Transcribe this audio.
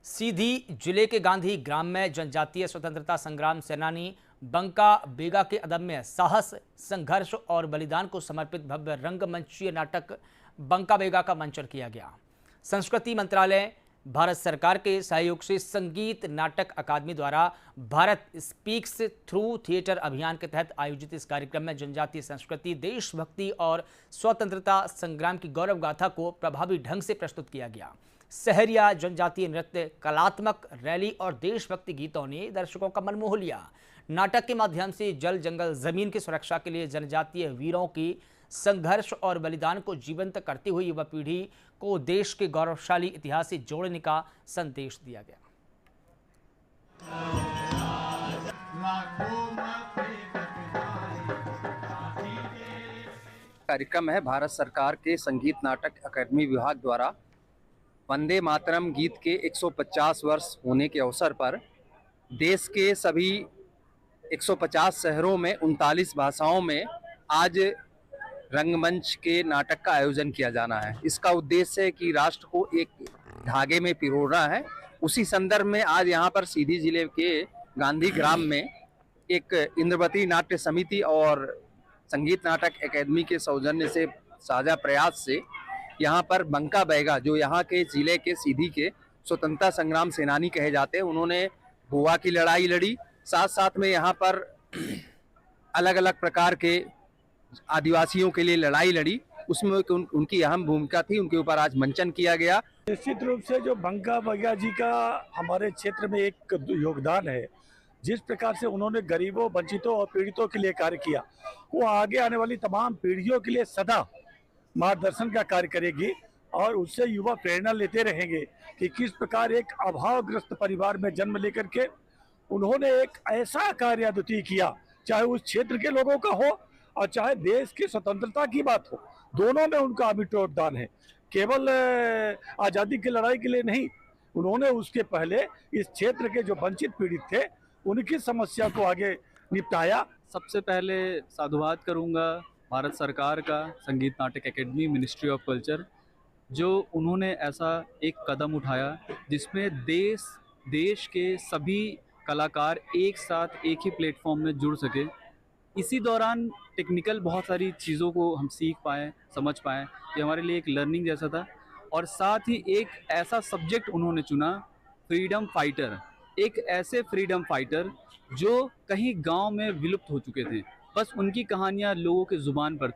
सीधी जिले के गांधी ग्राम में जनजातीय स्वतंत्रता संग्राम सेनानी बंका बेगा के अदम्य साहस, संघर्ष और बलिदान को समर्पित भव्य रंगमंचीय नाटक बंका बेगा का मंचन किया गया। संस्कृति मंत्रालय, भारत सरकार के सहयोग से संगीत नाटक अकादमी द्वारा भारत स्पीक्स थ्रू थिएटर अभियान के तहत आयोजित इस कार्यक्रम में जनजातीय संस्कृति, देशभक्ति और स्वतंत्रता संग्राम की गौरव गाथा को प्रभावी ढंग से प्रस्तुत किया गया। सहरिया जनजातीय नृत्य, कलात्मक रैली और देशभक्ति गीतों ने दर्शकों का मन मोह लिया। नाटक के माध्यम से जल, जंगल, जमीन की सुरक्षा के लिए जनजातीय वीरों की संघर्ष और बलिदान को जीवंत करते हुए युवा पीढ़ी को देश के गौरवशाली इतिहास से जोड़ने का संदेश दिया गया। कार्यक्रम है भारत सरकार के संगीत नाटक अकादमी विभाग द्वारा वंदे मातरम गीत के 150 वर्ष होने के अवसर पर देश के सभी 150 शहरों में 39 भाषाओं में आज रंगमंच के नाटक का आयोजन किया जाना है। इसका उद्देश्य है कि राष्ट्र को एक धागे में पिरोना है। उसी संदर्भ में आज यहाँ पर सीधी जिले के गांधी ग्राम में एक इंद्रवती नाट्य समिति और संगीत नाटक अकादमी के सौजन्य से साझा प्रयास से यहाँ पर बंका बेगा, जो यहाँ के जिले के सीधी के स्वतंत्रता संग्राम सेनानी कहे जाते हैं, उन्होंने गोवा की लड़ाई लड़ी। साथ साथ में यहाँ पर अलग अलग प्रकार के आदिवासियों के लिए लड़ाई लड़ी, उसमें उनकी अहम भूमिका थी। उनके ऊपर आज मंचन किया गया। निश्चित रूप से जो बंका बेगा जी का हमारे क्षेत्र में एक योगदान है, जिस प्रकार से उन्होंने गरीबों, वंचितों और पीड़ितों के लिए कार्य किया, वो आगे आने वाली तमाम पीढ़ियों के लिए सदा मार्गदर्शन का कार्य करेगी और उससे युवा प्रेरणा लेते रहेंगे कि किस प्रकार एक अभावग्रस्त परिवार में जन्म लेकर के उन्होंने एक ऐसा कार्य अद्वितीय किया, चाहे उस क्षेत्र के लोगों का हो और चाहे देश की स्वतंत्रता की बात हो, दोनों में उनका अमिट योगदान है। केवल आज़ादी की लड़ाई के लिए नहीं, उन्होंने उसके पहले इस क्षेत्र के जो वंचित पीड़ित थे उनकी समस्या को आगे निपटाया। सबसे पहले साधुवाद करूंगा भारत सरकार का, संगीत नाटक अकेडमी, मिनिस्ट्री ऑफ कल्चर, जो उन्होंने ऐसा एक कदम उठाया जिसमें देश के सभी कलाकार एक साथ एक ही प्लेटफॉर्म में जुड़ सके। इसी दौरान टेक्निकल बहुत सारी चीज़ों को हम सीख पाए, समझ पाए। ये हमारे लिए एक लर्निंग जैसा था। और साथ ही एक ऐसा सब्जेक्ट उन्होंने चुना, फ्रीडम फाइटर, एक ऐसे फ्रीडम फाइटर जो कहीं गांव में विलुप्त हो चुके थे, बस उनकी कहानियां लोगों के ज़ुबान पर